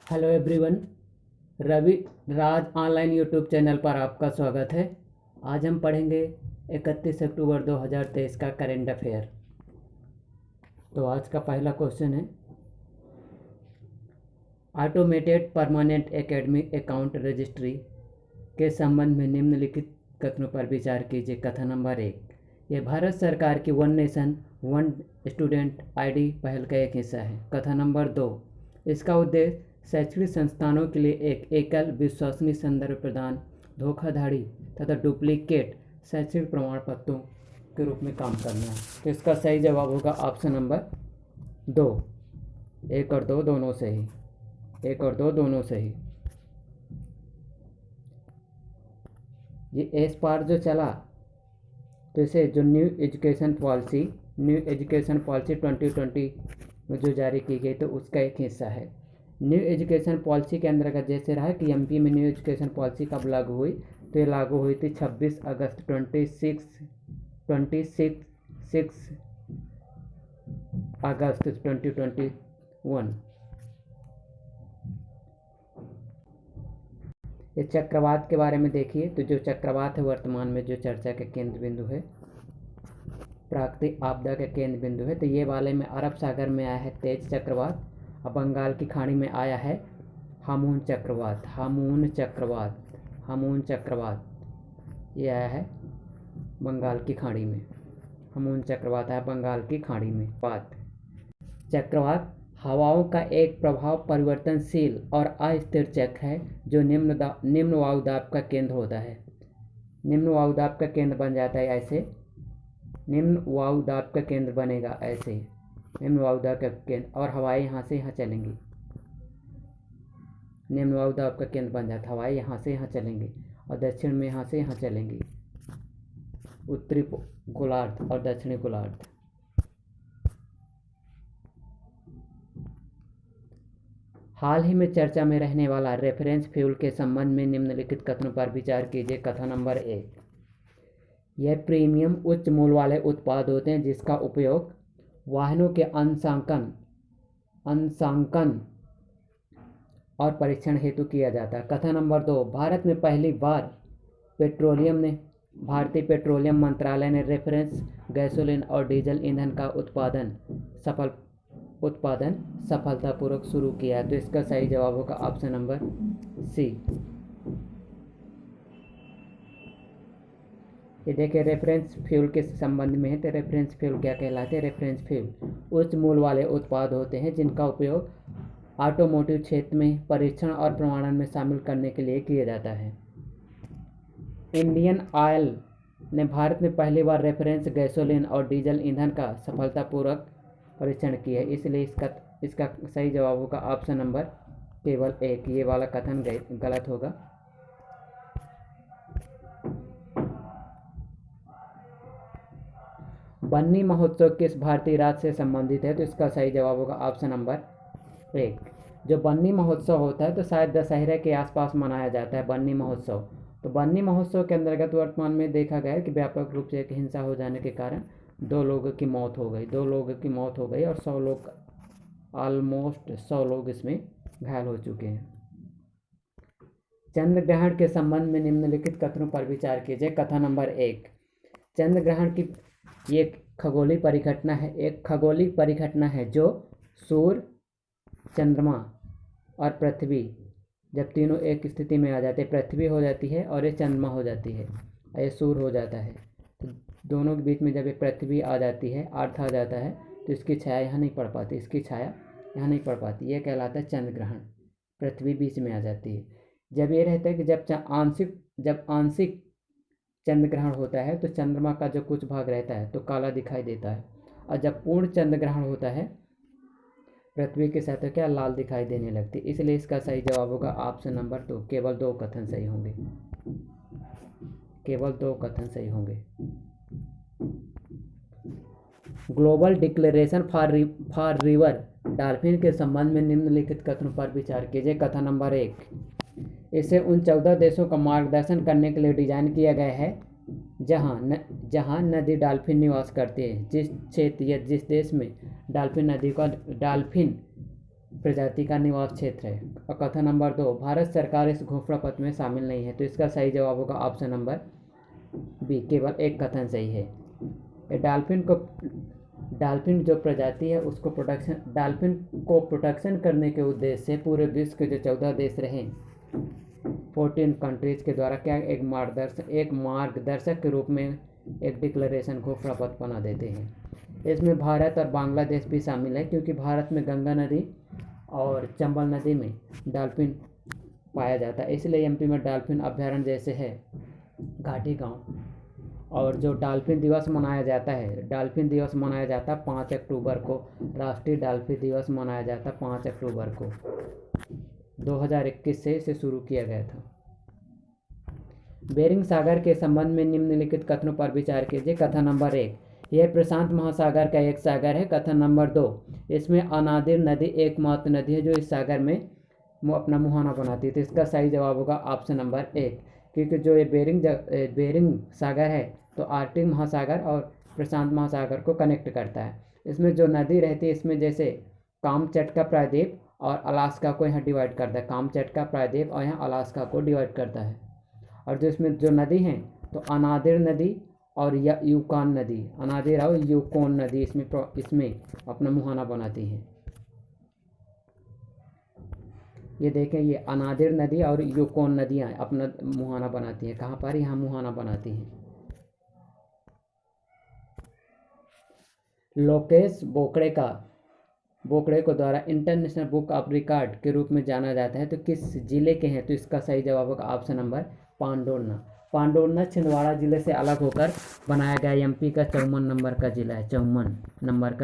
Hello everyone. Ravi Raj online YouTube channel पर आपका स्वागत है। आज हम पढ़ेंगे 31 अक्टूबर 2023 का करेंट अफेयर। तो आज का पहला क्वेश्चन है, automated permanent academic account registry के संबंध में निम्नलिखित कथनों पर विचार कीजिए। कथन नंबर 1, यह भारत सरकार की one nation one student ID पहल का एक हिस्सा है। कथन नंबर 2, इसका उद्देश्य शैक्षणिक संस्थानों के लिए एक एकल विश्वसनीय संदर्भ प्रदान, धोखाधड़ी तथा डुप्लीकेट शैक्षणिक प्रमाण पत्रों के रूप में काम करना है। तो इसका सही जवाब होगा ऑप्शन नंबर 2। 1 और 2 दोनों सही, 1 और 2 दोनों सही। ये इस बार जो चला तो इसे जो न्यू एजुकेशन पॉलिसी 2020 में जो जारी की गई तो उसका एक हिस्सा है। न्यू एजुकेशन पॉलिसी के अंतर्गत जैसे रहा कि एमपी में न्यू एजुकेशन पॉलिसी कब लागू हुई, तो ये लागू हुई थी 26 अगस्त 26 अगस्त 2021। इस चक्रवात के बारे में देखिए, तो जो चक्रवात है वर्तमान में जो चर्चा के केंद्र बिंदु है, प्राकृतिक आपदा का केंद्र बिंदु है। तो ये वाले में अरब सागर में आया है तेज चक्रवात, और बंगाल की खाड़ी में आया है हामून चक्रवात। ये आया है बंगाल की खाड़ी में, हामून चक्रवात आया बंगाल की खाड़ी में। चक्रवात हवाओं का एक प्रभाव परिवर्तनशील और अस्थिर चक्र है जो निम्न वायुदाब का केंद्र होता है। निम्न वायुदाब का केंद्र बन जाता है ऐसे, निम्न वायुदाब का केंद्र बनेगा ऐसे, निम्न वायुदाब का केंद्र, और हवाएं यहाँ से यहाँ चलेंगी। निम्न वायुदाब का केंद्र बन जाता है, हवाएं यहाँ से यहाँ चलेंगी और दक्षिण में यहाँ से यहाँ चलेंगी, उत्तरी गोलार्ध और दक्षिणी गोलार्ध। हाल ही में चर्चा में रहने वाला रेफरेंस फ्यूल के संबंध में निम्नलिखित कथनों पर विचार कीजिए। कथन नंबर 1, यह प्रीमियम उच्च मूल्य वाले उत्पाद होते हैं जिसका उपयोग वाहनों के अंशांकन और परीक्षण हेतु किया जाता है। कथन नंबर 2, भारत में पहली बार भारतीय पेट्रोलियम मंत्रालय ने रेफरेंस गैसोलीन और डीजल ईंधन का उत्पादन सफलतापूर्वक शुरू किया है। तो इसका सही जवाब होगा ऑप्शन नंबर सी। ये देखिए रेफरेंस फ्यूल के संबंध में है, तो रेफरेंस फ्यूल क्या कहलाते हैं? रेफरेंस फ्यूल उच्च मूल्य वाले उत्पाद होते हैं जिनका उपयोग ऑटोमोटिव क्षेत्र में परीक्षण और प्रमाणन में शामिल करने के लिए किया जाता है। इंडियन ऑयल ने भारत में पहली बार रेफरेंस गैसोलीन और डीजल ईंधन का सफलतापूर्वक परीक्षण किया है, इसलिए इसका सही जवाब होगा ऑप्शन नंबर केवल 1। ये वाला कथन गलत होगा। बन्नी महोत्सव किस भारतीय राज्य से संबंधित है? तो इसका सही जवाब होगा ऑप्शन नंबर 1। जो बन्नी महोत्सव होता है तो शायद दशहरा के आसपास मनाया जाता है बन्नी महोत्सव। तो बन्नी महोत्सव के अंतर्गत वर्तमान में देखा गया है कि व्यापक रूप से एक हिंसा हो जाने के कारण 2 लोगों की मौत हो गई और 100 लोग ऑलमोस्ट 100 लोग इसमें घायल हो चुके हैं। चंद्र ग्रहण के संबंध में निम्नलिखित कथनों पर विचार कीजिए। कथन नंबर 1, चंद्र ग्रहण की ये खगोलीय परिघटना है जो सूर्य, चंद्रमा और पृथ्वी जब तीनों एक स्थिति में आ जाते हैं, पृथ्वी हो जाती है और ये चंद्रमा हो जाती है और ये सूर्य हो जाता है, तो दोनों के बीच में जब ये पृथ्वी आ जाती है, अर्थ आ जाता है, तो इसकी छाया यहाँ नहीं पड़ पाती, ये कहलाता है चंद्र ग्रहण। पृथ्वी बीच में आ जाती है। जब ये रहता है कि जब आंशिक चंद्र ग्रहण होता है तो चंद्रमा का जो कुछ भाग रहता है तो काला दिखाई देता है, और जब पूर्ण चंद्र ग्रहण होता है पृथ्वी के साथ क्या लाल दिखाई देने लगती है। इसलिए इसका सही जवाब होगा ऑप्शन नंबर 2। केवल 2 कथन सही होंगे। Global declaration for river dolphin के संबंध में निम्नलिखित कथनों पर विचार कीजिए। कथन नंबर 1, इसे उन 14 देशों का मार्गदर्शन करने के लिए डिजाइन किया गया है जहां नदी डॉल्फिन निवास करते हैं। जिस क्षेत्र या जिस देश में डॉल्फिन प्रजाति का निवास क्षेत्र है। और कथन नंबर 2, भारत सरकार इस घोषणा पत्र में शामिल नहीं है। तो इसका सही जवाब होगा ऑप्शन नंबर बी, केवल एक कथन सही है। ये डाल्फिन जो प्रजाति है उसको डाल्फिन को प्रोटेक्शन करने के उद्देश्य से पूरे विश्व के जो 14 देश रहे 14 कंट्रीज के द्वारा क्या एक मार्गदर्शक के रूप में एक डिक्लेरेशन घोषणा पत्र बना देते हैं। इसमें भारत और बांग्लादेश भी शामिल है, क्योंकि भारत में गंगा नदी और चंबल नदी में डाल्फिन पाया जाता है, इसलिए एमपी में डाल्फिन अभ्यारण्य जैसे है घाटी गांव। और जो डाल्फिन दिवस मनाया जाता है, 5 अक्टूबर को, राष्ट्रीय डाल्फिन दिवस मनाया जाता है 5 अक्टूबर को 2021 से इसे शुरू किया गया था। बेरिंग सागर के संबंध में निम्नलिखित कथनों पर विचार कीजिए। कथन नंबर 1, यह प्रशांत महासागर का एक सागर है। कथन नंबर 2, इसमें अनादिर नदी एकमात्र नदी है जो इस सागर में अपना मुहाना बनाती है। तो इसका सही जवाब होगा ऑप्शन नंबर 1, क्योंकि जो ये बेरिंग सागर है तो आर्कटिक महासागर और प्रशांत महासागर को कनेक्ट करता है। इसमें जो नदी रहती है, इसमें जैसे कामचटका प्रायद्वीप और अलास्का को यहाँ डिवाइड करता है, कामचटका प्रायद्वीप और यहाँ अलास्का को डिवाइड करता है। और जो इसमें जो नदी हैं तो अनादिर नदी और यूकॉन नदी, अनादिर और यूकॉन नदी इसमें अपना मुहाना बनाती हैं। ये देखें, ये अनादिर नदी और यूकॉन नदियाँ अपना मुहाना बनाती हैं। कहाँ पर? यहाँ मुहाना बनाती हैं। लोकेश बोकड़े को द्वारा इंटरनेशनल बुक ऑफ रिकॉर्ड के रूप में जाना जाता है, तो किस जिले के हैं? तो इसका सही जवाब होगा ऑप्शन नंबर पांडोरना छिंदवाड़ा जिले से अलग होकर बनाया गया एमपी का 54 नंबर का जिला है। 54 नंबर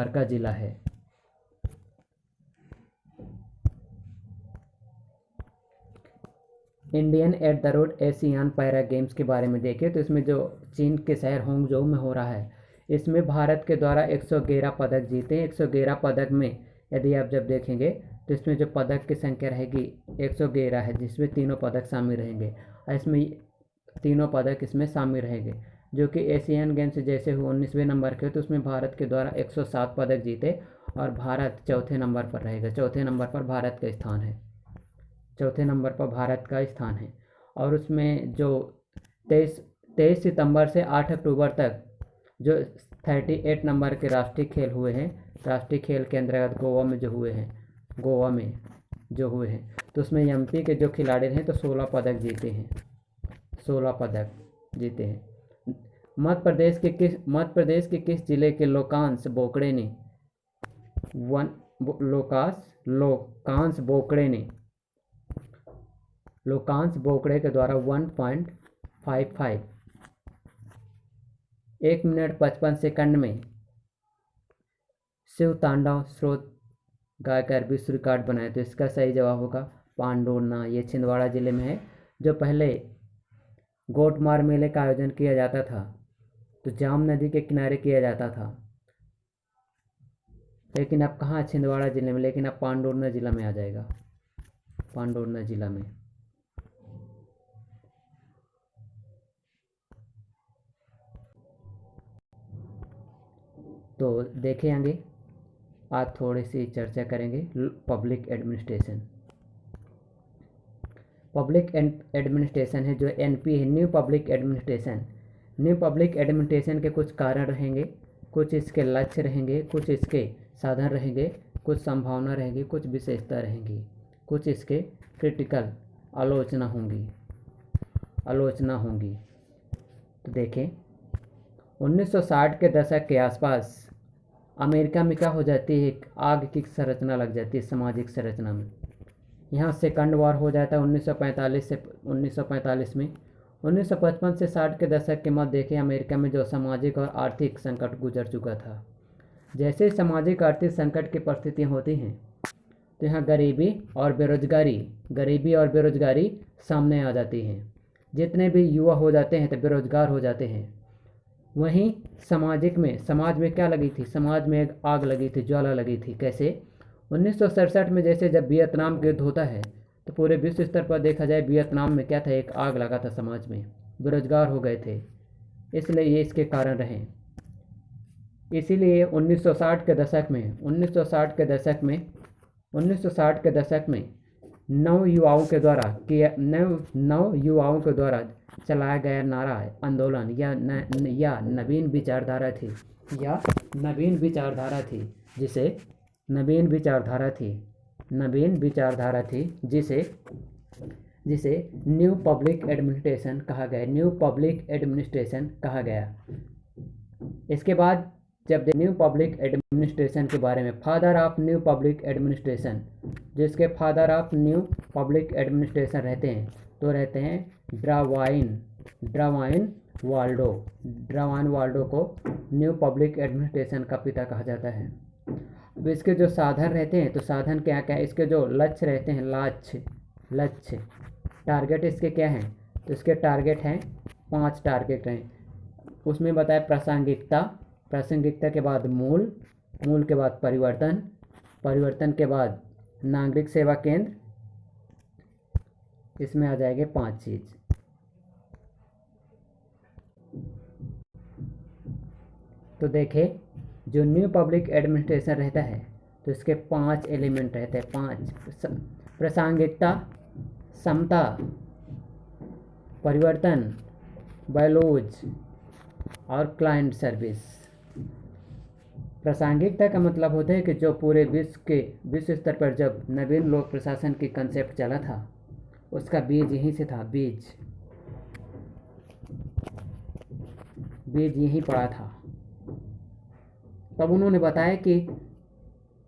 का जिला है। Indian at the road Asian para games के बारे में देखें तो इसमें जो चीन के शहर होंगजो में हो रहा है, इसमें भारत के द्वारा 111 पदक जीते हैं। 111 पदक में यदि आप जब देखेंगे तो इसमें जो पदक की संख्या रहेगी 111 है, जिसमें तीनों पदक शामिल रहेंगे। और इसमें तीनों पदक इसमें शामिल रहेंगे, जो कि एशियन गेम्स जैसे 19वें नंबर के, तो उसमें भारत के द्वारा 107 पदक जीते और भारत चौथे नंबर पर रहेगा। चौथे नंबर पर भारत का स्थान है। और उसमें जो 23 सितंबर से 8 अक्टूबर तक जो 38 नंबर के राष्ट्रीय खेल हुए हैं, राष्ट्रीय खेल के अंतर्गत गोवा में जो हुए हैं, तो उसमें एमपी के जो खिलाड़ी हैं तो 16 पदक जीते हैं। मध्य प्रदेश के किस जिले के लोकांश बोकड़े के द्वारा 1.55 1 मिनट 55 सेकंड में शिव तांडव स्रोत गायकर विश्व रिकॉर्ड बनाए। तो इसका सही जवाब होगा पांडोरना। ये छिंदवाड़ा जिले में है। जो पहले गोटमार मेले का आयोजन किया जाता था तो जाम नदी के किनारे किया जाता था, लेकिन अब कहाँ? छिंदवाड़ा जिले में, लेकिन अब पांडोरना जिला में आ जाएगा, पांडोरना जिला में। तो देखें आगे, आज थोड़ी सी चर्चा करेंगे पब्लिक एडमिनिस्ट्रेशन है जो एनपी है, न्यू पब्लिक एडमिनिस्ट्रेशन के कुछ कारण रहेंगे, कुछ इसके लक्ष्य रहेंगे, कुछ इसके साधन रहेंगे, कुछ संभावना रहेंगी, कुछ विशेषता रहेंगी, कुछ इसके क्रिटिकल आलोचना होंगी। तो देखें, 1960 के दशक के आसपास अमेरिका में क्या हो जाती है? एक आग की संरचना लग जाती है सामाजिक संरचना में। यहाँ सेकंड वॉर हो जाता है 1945 में। 1955 से 60 के दशक के मध्य देखें, अमेरिका में जो सामाजिक और आर्थिक संकट गुजर चुका था। जैसे ही सामाजिक आर्थिक संकट की परिस्थितियाँ होती हैं तो यहाँ गरीबी और बेरोजगारी सामने आ जाती हैं। जितने भी युवा हो जाते हैं तो बेरोजगार हो जाते हैं। वहीं समाज में क्या लगी थी? समाज में एक आग लगी थी, ज्वाला लगी थी। कैसे? 1967 में जैसे जब वियतनाम युद्ध होता है तो पूरे विश्व स्तर पर देखा जाए वियतनाम में क्या था? एक आग लगा था समाज में, बेरोजगार हो गए थे। इसलिए ये इसके कारण रहे। इसीलिए 1960 के दशक में 1960 के दशक में नव युवाओं के द्वारा चलाया गया नारा आंदोलन या नवीन विचारधारा थी जिसे न्यू पब्लिक एडमिनिस्ट्रेशन कहा गया। इसके बाद जब न्यू पब्लिक एडमिनिस्ट्रेशन के बारे में, father of new public administration, जिसके father of new public administration रहते हैं ड्रावाइन वाल्डो को न्यू पब्लिक एडमिनिस्ट्रेशन का पिता कहा जाता है। अब इसके जो साधन रहते हैं, तो साधन क्या क्या, इसके जो लक्ष्य रहते हैं, लक्ष्य टारगेट इसके क्या हैं, तो इसके टारगेट हैं 5 टारगेट हैं। उसमें बताया प्रासंगिकता के बाद मूल के बाद परिवर्तन के बाद नागरिक सेवा केंद्र, इसमें आ जाएंगे 5 चीज़। तो देखें, जो न्यू पब्लिक एडमिनिस्ट्रेशन रहता है तो इसके 5 एलिमेंट रहते हैं। 5 प्रासंगिकता, समता, परिवर्तन, वैल्यूज और क्लाइंट सर्विस। प्रासंगिकता का मतलब होता है कि जो पूरे विश्व स्तर पर जब नवीन लोक प्रशासन की कंसेप्ट चला था, उसका बीज यहीं से था, बीज यहीं पड़ा था। तब उन्होंने बताया कि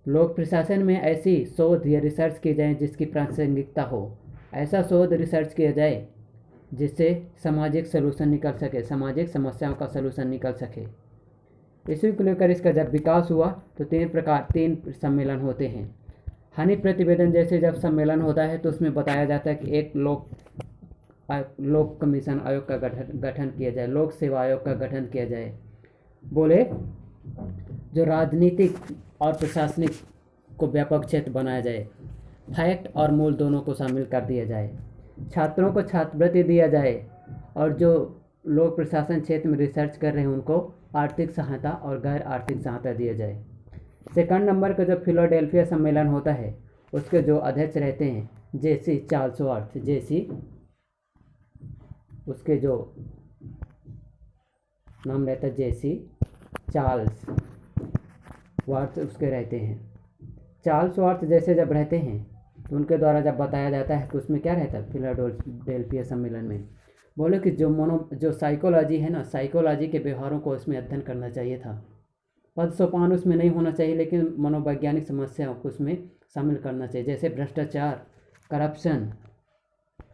लोक प्रशासन में ऐसी शोध या रिसर्च की जाए जिसकी प्रासंगिकता हो। ऐसा शोध रिसर्च किया जाए जिससे सामाजिक सलूशन निकल सके, सामाजिक समस्याओं का सलूशन निकल सके। इसी को लेकर इसका जब विकास हुआ तो 3 सम्मेलन होते हैं। हानि प्रतिवेदन जैसे जब सम्मेलन होता है तो उसमें बताया जाता है कि एक लोक कमीशन आयोग का गठन किया जाए, लोक सेवा आयोग का गठन किया जाए। बोले जो राजनीतिक और प्रशासनिक को व्यापक क्षेत्र बनाया जाए, फैक्ट और मूल दोनों को शामिल कर दिया जाए, छात्रों को छात्रवृत्ति दिया जाए, और जो लोक प्रशासन क्षेत्र में रिसर्च कर रहे हैं उनको आर्थिक सहायता और गैर आर्थिक सहायता दिया जाए। सेकंड नंबर का जो फिलाडेल्फिया सम्मेलन होता है उसके जो अध्यक्ष रहते हैं जेसी चार्ल्सवर्थ, उसके जो नाम रहता है जेसी चार्ल्सवर्थ उसके रहते हैं। चार्ल्सवर्थ जैसे जब रहते हैं तो उनके द्वारा जब बताया जाता है तो उसमें क्या रहता है फिलाडेल्फिया सम्मेलन में, बोले कि जो साइकोलॉजी है ना, साइकोलॉजी के व्यवहारों को उसमें अध्ययन करना चाहिए था। पद सोपान उसमें नहीं होना चाहिए, लेकिन मनोवैज्ञानिक समस्याओं को उसमें शामिल करना चाहिए, जैसे भ्रष्टाचार, करप्शन,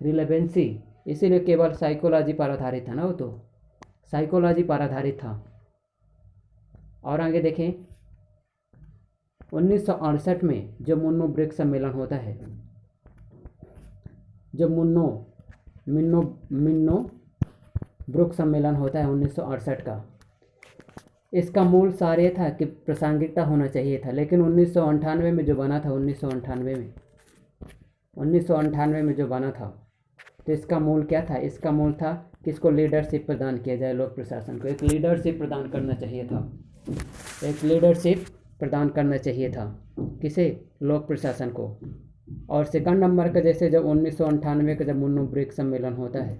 रिलेवेंसी। इसीलिए केवल साइकोलॉजी पर आधारित था ना, वो तो साइकोलॉजी पर आधारित था। और आगे देखें, 1968 में जो मुन्नो ब्रिक्स सम्मेलन होता है, जो मिन्नो ब्रुक सम्मेलन होता है 1968 का, इसका मूल सार ये था कि प्रासंगिकता होना चाहिए था। लेकिन 1998 में जो बना था, 1998 में जो बना था, तो इसका मूल क्या था? इसका मूल था कि इसको लीडरशिप प्रदान किया जाए, लोक प्रशासन को एक लीडरशिप प्रदान करना चाहिए था, एक लीडरशिप प्रदान करना चाहिए था किसे? लोक प्रशासन को। और सेकंड नंबर का जैसे जब 1998 का जब मुन्नो ब्रुक सम्मेलन होता है,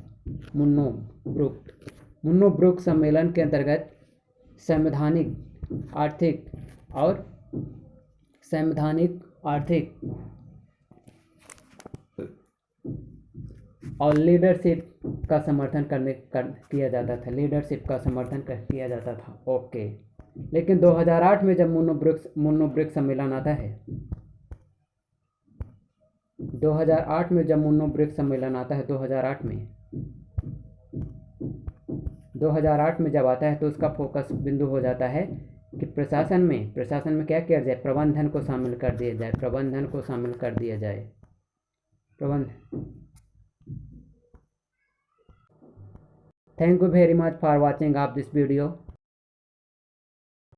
मुन्नो ब्रुक सम्मेलन के अंतर्गत संवैधानिक, आर्थिक और लीडरशिप का समर्थन किया जाता था, लीडरशिप का समर्थन किया जाता था। ओके, लेकिन 2008 में जब मुन्नो ब्रुक सम्मेलन आता है, 2008 में जब मुन्नो ब्रुक सम्मेलन आता है, 2008 में जब आता है तो उसका फोकस बिंदु हो जाता है कि प्रशासन में क्या किया जाए? प्रबंधन को शामिल कर दिया जाए, Thank you very much for watching of this video.